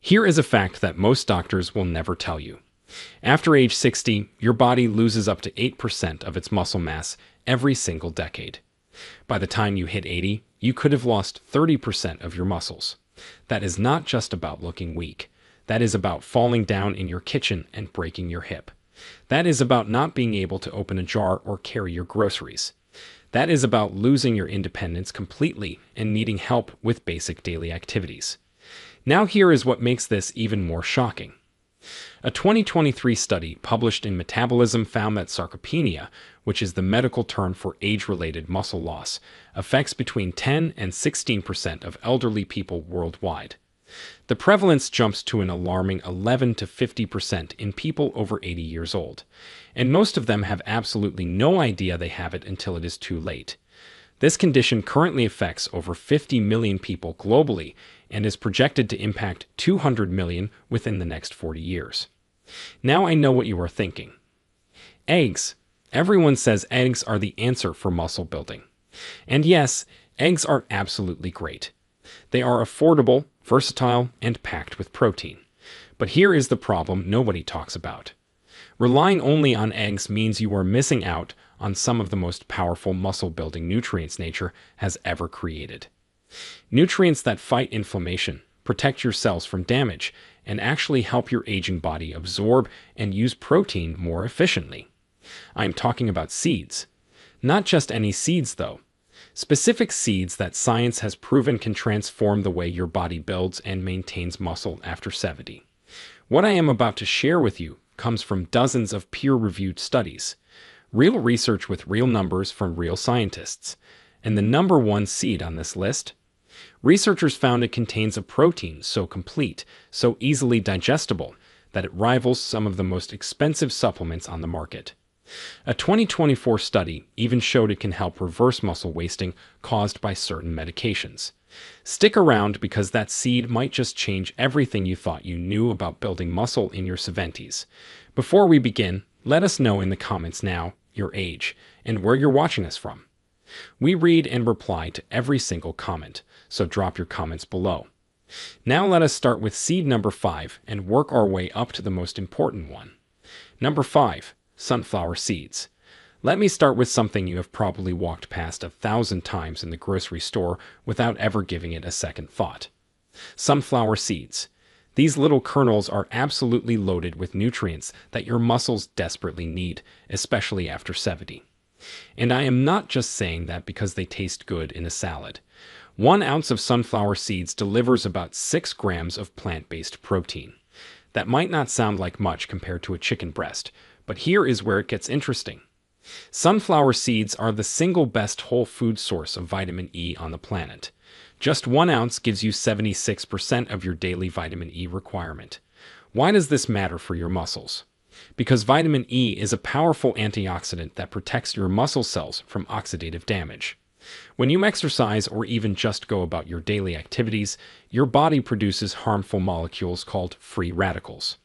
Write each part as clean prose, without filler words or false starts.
Here is a fact that most doctors will never tell you. After age 60, your body loses up to 8% of its muscle mass every single decade. By the time you hit 80, you could have lost 30% of your muscles. That is not just about looking weak. That is about falling down in your kitchen and breaking your hip. That is about not being able to open a jar or carry your groceries. That is about losing your independence completely and needing help with basic daily activities. Now here is what makes this even more shocking. A 2023 study published in Metabolism found that sarcopenia, which is the medical term for age-related muscle loss, affects between 10 and 16% of elderly people worldwide. The prevalence jumps to an alarming 11 to 50% in people over 80 years old, and most of them have absolutely no idea they have it until it is too late. This condition currently affects over 50 million people globally and is projected to impact 200 million within the next 40 years. Now I know what you are thinking. Eggs. Everyone says eggs are the answer for muscle building. And yes, eggs are absolutely great. They are affordable, versatile, and packed with protein. But here is the problem nobody talks about. Relying only on eggs means you are missing out on some of the most powerful muscle-building nutrients nature has ever created. Nutrients that fight inflammation, protect your cells from damage, and actually help your aging body absorb and use protein more efficiently. I'm talking about seeds. Not just any seeds, though. Specific seeds that science has proven can transform the way your body builds and maintains muscle after 70. What I am about to share with you comes from dozens of peer-reviewed studies, real research with real numbers from real scientists. And the number one seed on this list? Researchers found it contains a protein so complete, so easily digestible, that it rivals some of the most expensive supplements on the market. A 2024 study even showed it can help reverse muscle wasting caused by certain medications. Stick around because that seed might just change everything you thought you knew about building muscle in your 70s. Before we begin, let us know in the comments now your age and where you're watching us from. We read and reply to every single comment, so drop your comments below. Now let us start with seed number 5 and work our way up to the most important one. Number 5. Sunflower seeds. Let me start with something you have probably walked past 1,000 times in the grocery store without ever giving it a second thought. Sunflower seeds. These little kernels are absolutely loaded with nutrients that your muscles desperately need, especially after 70. And I am not just saying that because they taste good in a salad. 1 ounce of sunflower seeds delivers about 6 grams of plant-based protein. That might not sound like much compared to a chicken breast, but here is where it gets interesting. Sunflower seeds are the single best whole food source of vitamin E on the planet. Just 1 ounce gives you 76% of your daily vitamin E requirement. Why does this matter for your muscles? Because vitamin E is a powerful antioxidant that protects your muscle cells from oxidative damage. When you exercise or even just go about your daily activities, your body produces harmful molecules called free radicals.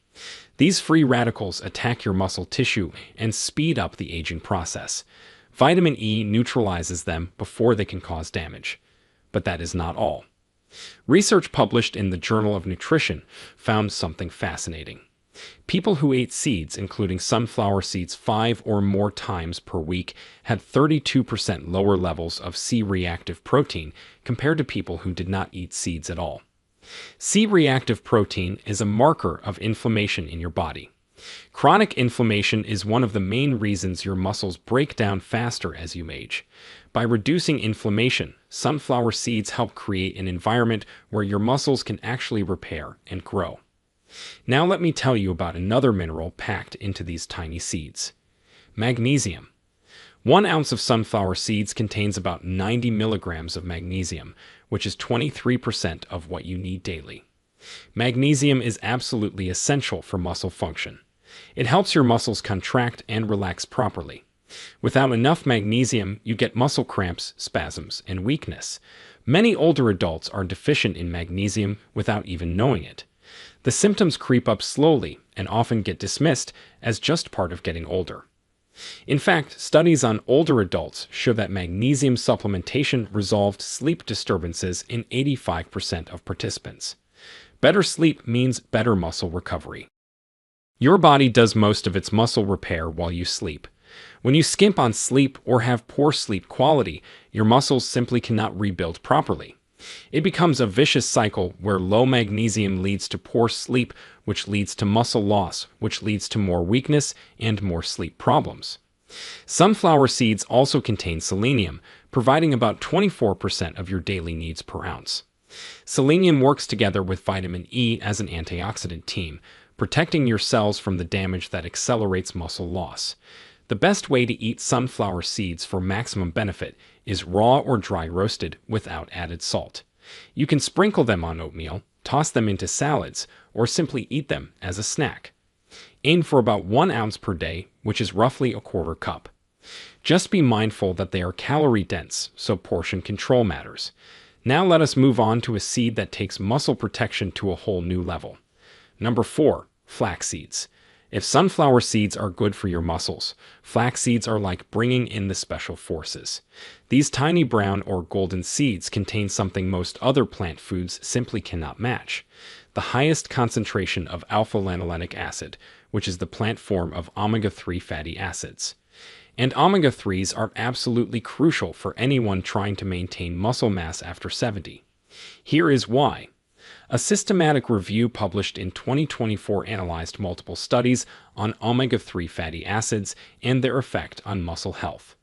These free radicals attack your muscle tissue and speed up the aging process. Vitamin E neutralizes them before they can cause damage. But that is not all. Research published in the Journal of Nutrition found something fascinating. People who ate seeds, including sunflower seeds 5 or more times per week, had 32% lower levels of C-reactive protein compared to people who did not eat seeds at all. C-reactive protein is a marker of inflammation in your body. Chronic inflammation is one of the main reasons your muscles break down faster as you age. By reducing inflammation, sunflower seeds help create an environment where your muscles can actually repair and grow. Now let me tell you about another mineral packed into these tiny seeds. Magnesium. 1 ounce of sunflower seeds contains about 90 milligrams of magnesium, which is 23% of what you need daily. Magnesium is absolutely essential for muscle function. It helps your muscles contract and relax properly. Without enough magnesium, you get muscle cramps, spasms, and weakness. Many older adults are deficient in magnesium without even knowing it. The symptoms creep up slowly and often get dismissed as just part of getting older. In fact, studies on older adults show that magnesium supplementation resolved sleep disturbances in 85% of participants. Better sleep means better muscle recovery. Your body does most of its muscle repair while you sleep. When you skimp on sleep or have poor sleep quality, your muscles simply cannot rebuild properly. It becomes a vicious cycle where low magnesium leads to poor sleep, which leads to muscle loss, which leads to more weakness and more sleep problems. Sunflower seeds also contain selenium, providing about 24% of your daily needs per ounce. Selenium works together with vitamin E as an antioxidant team, protecting your cells from the damage that accelerates muscle loss. The best way to eat sunflower seeds for maximum benefit is raw or dry roasted without added salt. You can sprinkle them on oatmeal, toss them into salads, or simply eat them as a snack. Aim for about 1 ounce per day, which is roughly a quarter cup. Just be mindful that they are calorie dense, so portion control matters. Now let us move on to a seed that takes muscle protection to a whole new level. Number 4. Flax seeds. If sunflower seeds are good for your muscles, flax seeds are like bringing in the special forces. These tiny brown or golden seeds contain something most other plant foods simply cannot match: the highest concentration of alpha-lanolenic acid, which is the plant form of omega-3 fatty acids. And omega-3s are absolutely crucial for anyone trying to maintain muscle mass after 70. Here is why. A systematic review published in 2024 analyzed multiple studies on omega-3 fatty acids and their effect on muscle health.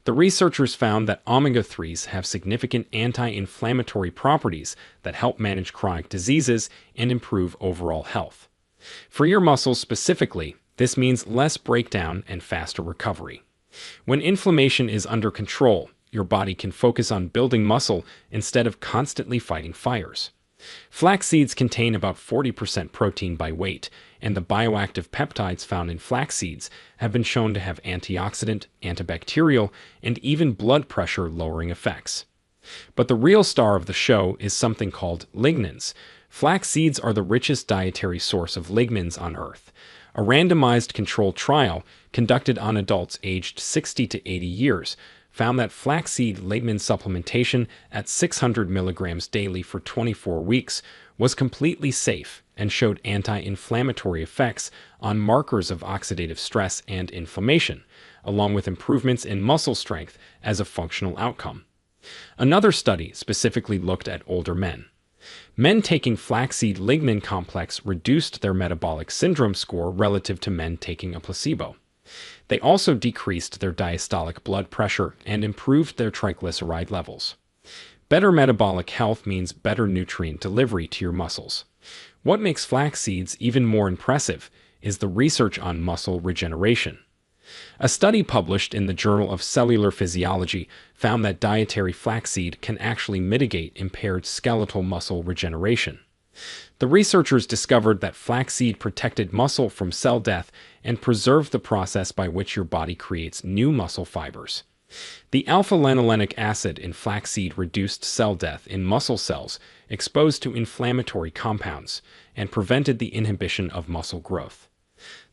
The researchers found that omega-3s have significant anti-inflammatory properties that help manage chronic diseases and improve overall health. For your muscles specifically, this means less breakdown and faster recovery. When inflammation is under control, your body can focus on building muscle instead of constantly fighting fires. Flax seeds contain about 40% protein by weight, and the bioactive peptides found in flax seeds have been shown to have antioxidant, antibacterial, and even blood pressure-lowering effects. But the real star of the show is something called lignans. Flax seeds are the richest dietary source of lignans on Earth. A randomized controlled trial conducted on adults aged 60 to 80 years found that flaxseed lignin supplementation at 600 milligrams daily for 24 weeks was completely safe and showed anti-inflammatory effects on markers of oxidative stress and inflammation, along with improvements in muscle strength as a functional outcome. Another study specifically looked at older men. Men taking flaxseed lignin complex reduced their metabolic syndrome score relative to men taking a placebo. They also decreased their diastolic blood pressure and improved their triglyceride levels. Better metabolic health means better nutrient delivery to your muscles. What makes flax seeds even more impressive is the research on muscle regeneration. A study published in the Journal of Cellular Physiology found that dietary flaxseed can actually mitigate impaired skeletal muscle regeneration. The researchers discovered that flaxseed protected muscle from cell death and preserved the process by which your body creates new muscle fibers. The alpha-lanolenic acid in flaxseed reduced cell death in muscle cells exposed to inflammatory compounds and prevented the inhibition of muscle growth.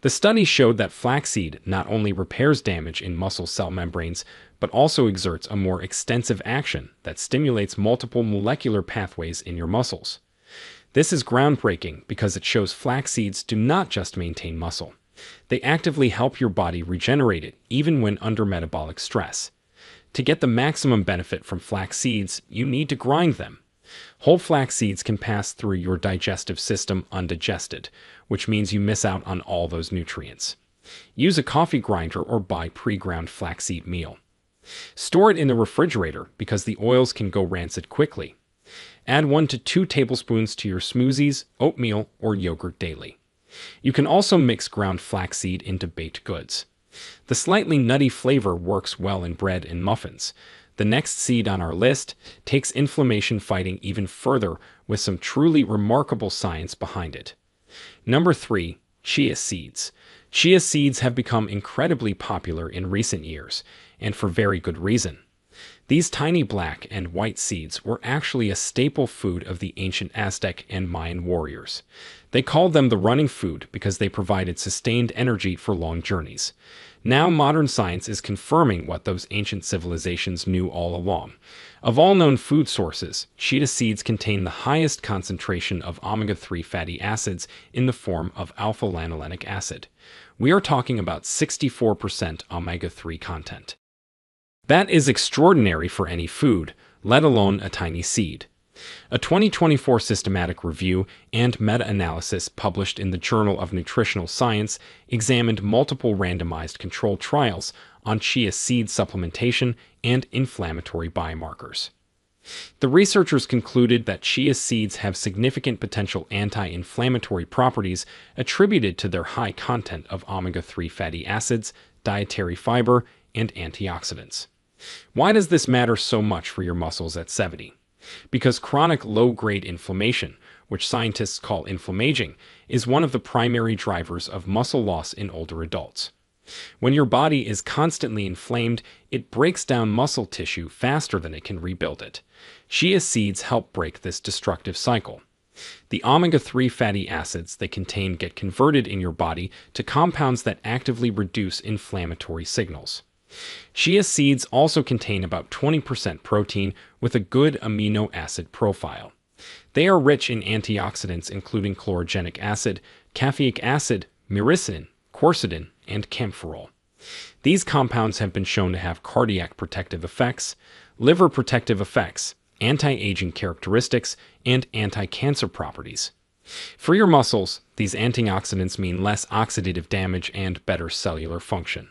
The study showed that flaxseed not only repairs damage in muscle cell membranes, but also exerts a more extensive action that stimulates multiple molecular pathways in your muscles. This is groundbreaking because it shows flax seeds do not just maintain muscle. They actively help your body regenerate it, even when under metabolic stress. To get the maximum benefit from flax seeds, you need to grind them. Whole flax seeds can pass through your digestive system undigested, which means you miss out on all those nutrients. Use a coffee grinder or buy pre-ground flaxseed meal. Store it in the refrigerator because the oils can go rancid quickly. Add 1 to 2 tablespoons to your smoothies, oatmeal, or yogurt daily. You can also mix ground flaxseed into baked goods. The slightly nutty flavor works well in bread and muffins. The next seed on our list takes inflammation fighting even further with some truly remarkable science behind it. Number 3. Chia seeds. Chia seeds have become incredibly popular in recent years, and for very good reason. These tiny black and white seeds were actually a staple food of the ancient Aztec and Mayan warriors. They called them the running food because they provided sustained energy for long journeys. Now, modern science is confirming what those ancient civilizations knew all along. Of all known food sources, chia seeds contain the highest concentration of omega-3 fatty acids in the form of alpha-lanolenic acid. We are talking about 64% omega-3 content. That is extraordinary for any food, let alone a tiny seed. A 2024 systematic review and meta-analysis published in the Journal of Nutritional Science examined multiple randomized controlled trials on chia seed supplementation and inflammatory biomarkers. The researchers concluded that chia seeds have significant potential anti-inflammatory properties attributed to their high content of omega-3 fatty acids, dietary fiber, and antioxidants. Why does this matter so much for your muscles at 70? Because chronic low-grade inflammation, which scientists call inflammaging, is one of the primary drivers of muscle loss in older adults. When your body is constantly inflamed, it breaks down muscle tissue faster than it can rebuild it. Chia seeds help break this destructive cycle. The omega-3 fatty acids they contain get converted in your body to compounds that actively reduce inflammatory signals. Chia seeds also contain about 20% protein with a good amino acid profile. They are rich in antioxidants including chlorogenic acid, caffeic acid, myrcene, quercetin, and camphorol. These compounds have been shown to have cardiac protective effects, liver protective effects, anti-aging characteristics, and anti-cancer properties. For your muscles, these antioxidants mean less oxidative damage and better cellular function.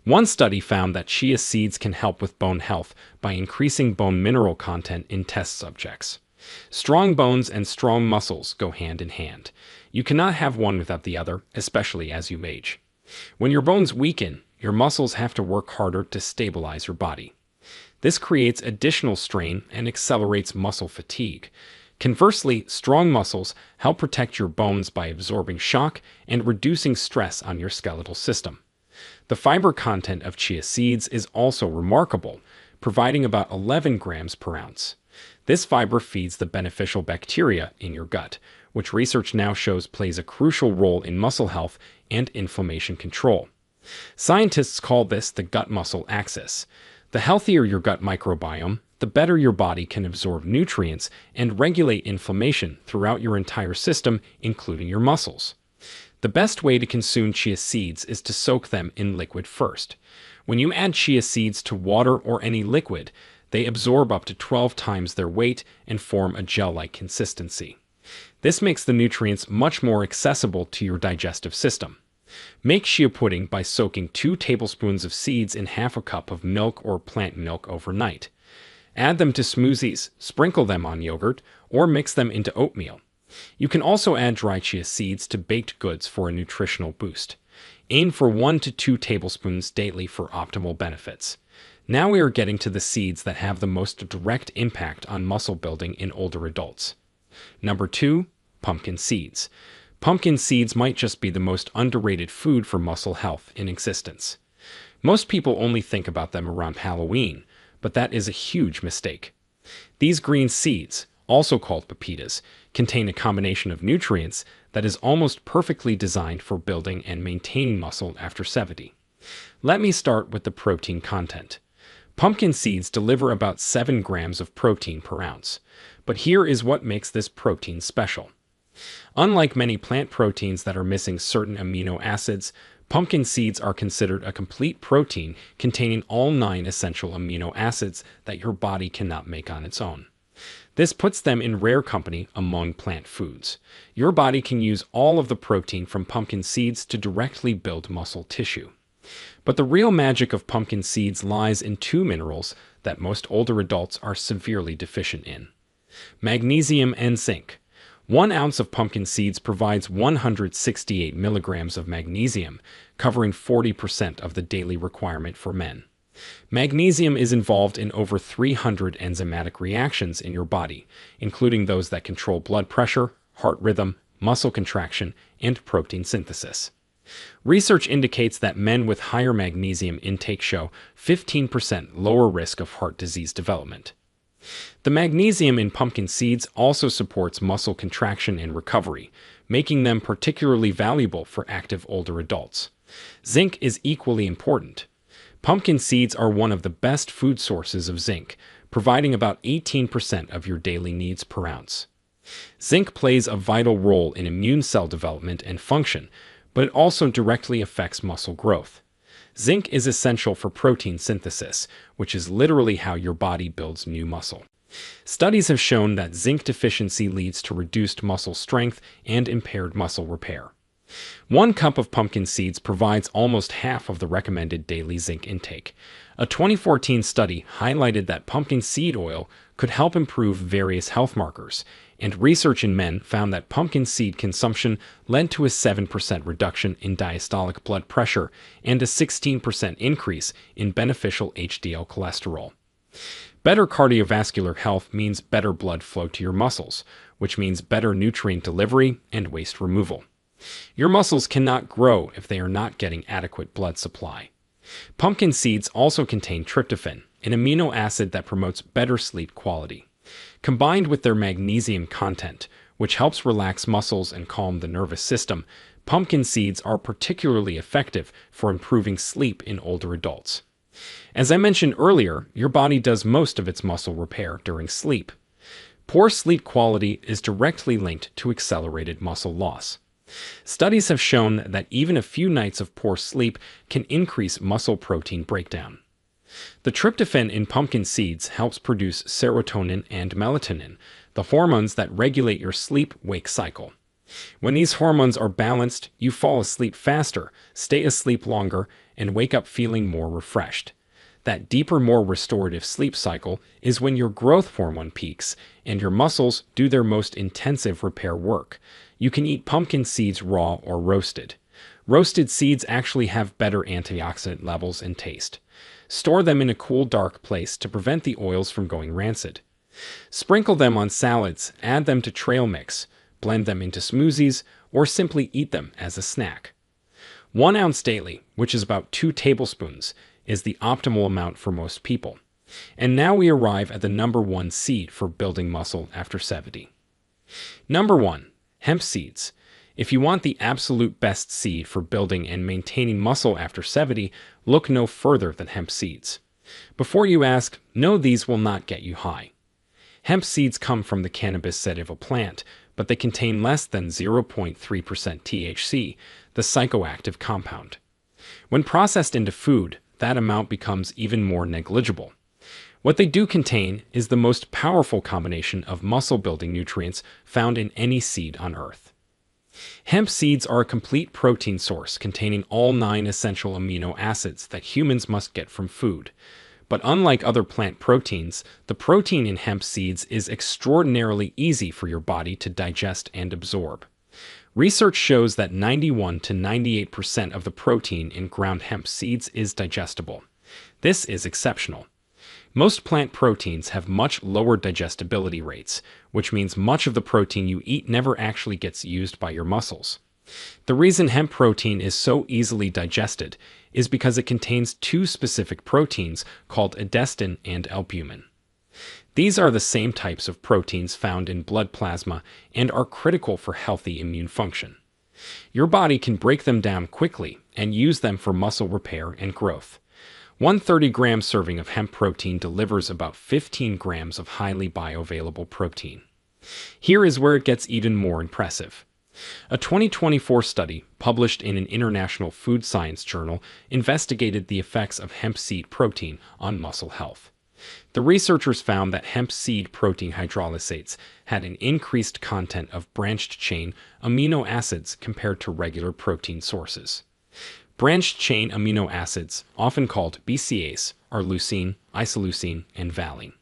One study found that chia seeds can help with bone health by increasing bone mineral content in test subjects. Strong bones and strong muscles go hand in hand. You cannot have one without the other, especially as you age. When your bones weaken, your muscles have to work harder to stabilize your body. This creates additional strain and accelerates muscle fatigue. Conversely, strong muscles help protect your bones by absorbing shock and reducing stress on your skeletal system. The fiber content of chia seeds is also remarkable, providing about 11 grams per ounce. This fiber feeds the beneficial bacteria in your gut, which research now shows plays a crucial role in muscle health and inflammation control. Scientists call this the gut-muscle axis. The healthier your gut microbiome, the better your body can absorb nutrients and regulate inflammation throughout your entire system, including your muscles. The best way to consume chia seeds is to soak them in liquid first. When you add chia seeds to water or any liquid, they absorb up to 12 times their weight and form a gel-like consistency. This makes the nutrients much more accessible to your digestive system. Make chia pudding by soaking 2 tablespoons of seeds in half a cup of milk or plant milk overnight. Add them to smoothies, sprinkle them on yogurt, or mix them into oatmeal. You can also add dry chia seeds to baked goods for a nutritional boost. Aim for 1 to 2 tablespoons daily for optimal benefits. Now we are getting to the seeds that have the most direct impact on muscle building in older adults. Number 2, pumpkin seeds. Pumpkin seeds might just be the most underrated food for muscle health in existence. Most people only think about them around Halloween, but that is a huge mistake. These green seeds, also called pepitas, contain a combination of nutrients that is almost perfectly designed for building and maintaining muscle after 70. Let me start with the protein content. Pumpkin seeds deliver about 7 grams of protein per ounce, but here is what makes this protein special. Unlike many plant proteins that are missing certain amino acids, pumpkin seeds are considered a complete protein containing all 9 essential amino acids that your body cannot make on its own. This puts them in rare company among plant foods. Your body can use all of the protein from pumpkin seeds to directly build muscle tissue. But the real magic of pumpkin seeds lies in 2 minerals that most older adults are severely deficient in: magnesium and zinc. 1 ounce of pumpkin seeds provides 168 milligrams of magnesium, covering 40% of the daily requirement for men. Magnesium is involved in over 300 enzymatic reactions in your body, including those that control blood pressure, heart rhythm, muscle contraction, and protein synthesis. Research indicates that men with higher magnesium intake show 15% lower risk of heart disease development. The magnesium in pumpkin seeds also supports muscle contraction and recovery, making them particularly valuable for active older adults. Zinc is equally important. Pumpkin seeds are one of the best food sources of zinc, providing about 18% of your daily needs per ounce. Zinc plays a vital role in immune cell development and function, but it also directly affects muscle growth. Zinc is essential for protein synthesis, which is literally how your body builds new muscle. Studies have shown that zinc deficiency leads to reduced muscle strength and impaired muscle repair. 1 cup of pumpkin seeds provides almost half of the recommended daily zinc intake. A 2014 study highlighted that pumpkin seed oil could help improve various health markers, and research in men found that pumpkin seed consumption led to a 7% reduction in diastolic blood pressure and a 16% increase in beneficial HDL cholesterol. Better cardiovascular health means better blood flow to your muscles, which means better nutrient delivery and waste removal. Your muscles cannot grow if they are not getting adequate blood supply. Pumpkin seeds also contain tryptophan, an amino acid that promotes better sleep quality. Combined with their magnesium content, which helps relax muscles and calm the nervous system, pumpkin seeds are particularly effective for improving sleep in older adults. As I mentioned earlier, your body does most of its muscle repair during sleep. Poor sleep quality is directly linked to accelerated muscle loss. Studies have shown that even a few nights of poor sleep can increase muscle protein breakdown. The tryptophan in pumpkin seeds helps produce serotonin and melatonin, the hormones that regulate your sleep-wake cycle. When these hormones are balanced, you fall asleep faster, stay asleep longer, and wake up feeling more refreshed. That deeper, more restorative sleep cycle is when your growth hormone peaks and your muscles do their most intensive repair work. You can eat pumpkin seeds raw or roasted. Roasted seeds actually have better antioxidant levels and taste. Store them in a cool, dark place to prevent the oils from going rancid. Sprinkle them on salads, add them to trail mix, blend them into smoothies, or simply eat them as a snack. 1 ounce daily, which is about 2 tablespoons, is the optimal amount for most people. And now we arrive at the number 1 seed for building muscle after 70. Number 1. Hemp seeds. If you want the absolute best seed for building and maintaining muscle after 70, look no further than hemp seeds. Before you ask, no, these will not get you high. Hemp seeds come from the cannabis sativa plant, but they contain less than 0.3% THC, the psychoactive compound. When processed into food, that amount becomes even more negligible. What they do contain is the most powerful combination of muscle-building nutrients found in any seed on Earth. Hemp seeds are a complete protein source containing all 9 essential amino acids that humans must get from food. But unlike other plant proteins, the protein in hemp seeds is extraordinarily easy for your body to digest and absorb. Research shows that 91 to 98% of the protein in ground hemp seeds is digestible. This is exceptional. Most plant proteins have much lower digestibility rates, which means much of the protein you eat never actually gets used by your muscles. The reason hemp protein is so easily digested is because it contains 2 specific proteins called edestin and albumin. These are the same types of proteins found in blood plasma and are critical for healthy immune function. Your body can break them down quickly and use them for muscle repair and growth. 1 30-gram serving of hemp protein delivers about 15 grams of highly bioavailable protein. Here is where it gets even more impressive. A 2024 study published in an international food science journal investigated the effects of hemp seed protein on muscle health. The researchers found that hemp seed protein hydrolysates had an increased content of branched-chain amino acids compared to regular protein sources. Branched-chain amino acids, often called BCAAs, are leucine, isoleucine, and valine.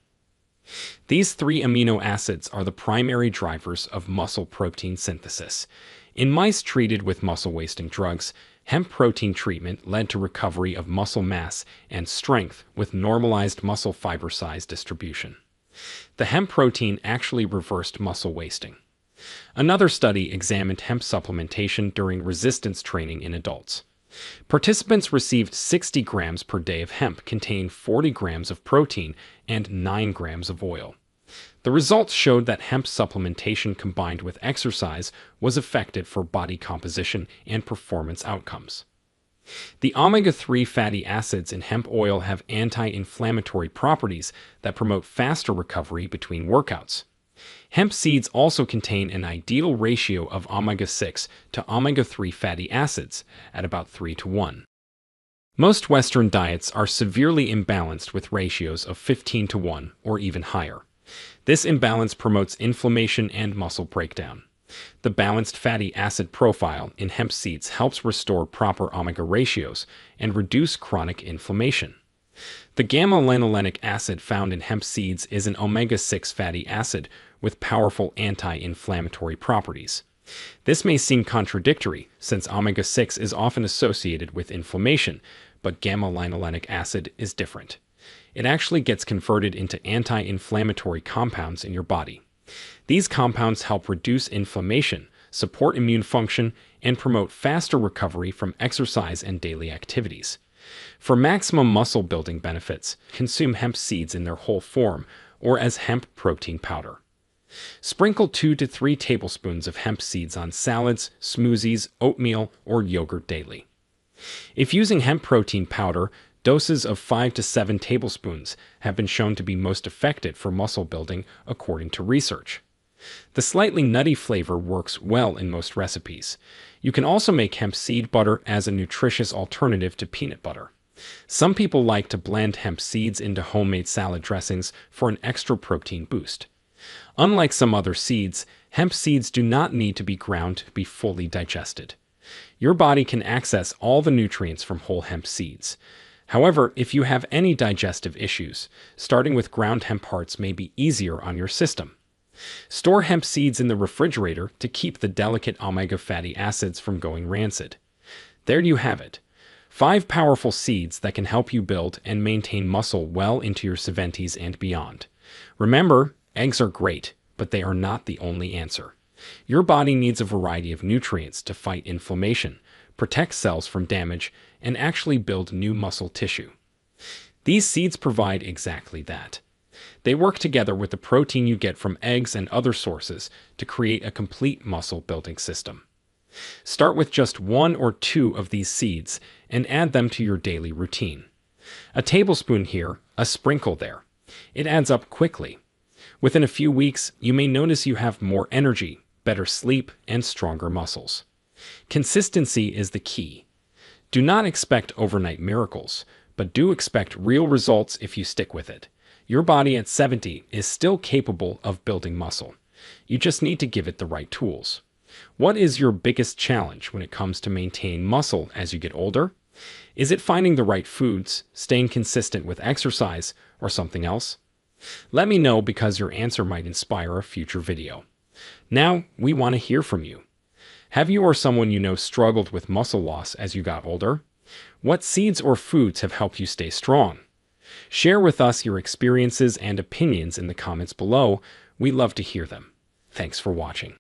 These 3 amino acids are the primary drivers of muscle protein synthesis. In mice treated with muscle-wasting drugs, hemp protein treatment led to recovery of muscle mass and strength with normalized muscle fiber size distribution. The hemp protein actually reversed muscle wasting. Another study examined hemp supplementation during resistance training in adults. Participants received 60 grams per day of hemp containing 40 grams of protein and 9 grams of oil. The results showed that hemp supplementation combined with exercise was effective for body composition and performance outcomes. The omega-3 fatty acids in hemp oil have anti-inflammatory properties that promote faster recovery between workouts. Hemp seeds also contain an ideal ratio of omega-6 to omega-3 fatty acids at about 3 to 1. Most Western diets are severely imbalanced with ratios of 15 to 1 or even higher. This imbalance promotes inflammation and muscle breakdown. The balanced fatty acid profile in hemp seeds helps restore proper omega ratios and reduce chronic inflammation. The gamma-linolenic acid found in hemp seeds is an omega-6 fatty acid with powerful anti-inflammatory properties. This may seem contradictory since omega-6 is often associated with inflammation, but gamma-linolenic acid is different. It actually gets converted into anti-inflammatory compounds in your body. These compounds help reduce inflammation, support immune function, and promote faster recovery from exercise and daily activities. For maximum muscle building benefits, consume hemp seeds in their whole form or as hemp protein powder. Sprinkle 2 to 3 tablespoons of hemp seeds on salads, smoothies, oatmeal, or yogurt daily. If using hemp protein powder, doses of 5 to 7 tablespoons have been shown to be most effective for muscle building according to research. The slightly nutty flavor works well in most recipes. You can also make hemp seed butter as a nutritious alternative to peanut butter. Some people like to blend hemp seeds into homemade salad dressings for an extra protein boost. Unlike some other seeds, hemp seeds do not need to be ground to be fully digested. Your body can access all the nutrients from whole hemp seeds. However, if you have any digestive issues, starting with ground hemp hearts may be easier on your system. Store hemp seeds in the refrigerator to keep the delicate omega fatty acids from going rancid. There you have it. 5 powerful seeds that can help you build and maintain muscle well into your 70s and beyond. Remember, eggs are great, but they are not the only answer. Your body needs a variety of nutrients to fight inflammation, protect cells from damage, and actually build new muscle tissue. These seeds provide exactly that. They work together with the protein you get from eggs and other sources to create a complete muscle building system. Start with just 1 or 2 of these seeds and add them to your daily routine. A tablespoon here, a sprinkle there. It adds up quickly. Within a few weeks, you may notice you have more energy, better sleep, and stronger muscles. Consistency is the key. Do not expect overnight miracles, but do expect real results if you stick with it. Your body at 70 is still capable of building muscle. You just need to give it the right tools. What is your biggest challenge when it comes to maintaining muscle as you get older? Is it finding the right foods, staying consistent with exercise, or something else? Let me know because your answer might inspire a future video. Now, we want to hear from you. Have you or someone you know struggled with muscle loss as you got older? What seeds or foods have helped you stay strong? Share with us your experiences and opinions in the comments below. We love to hear them. Thanks for watching.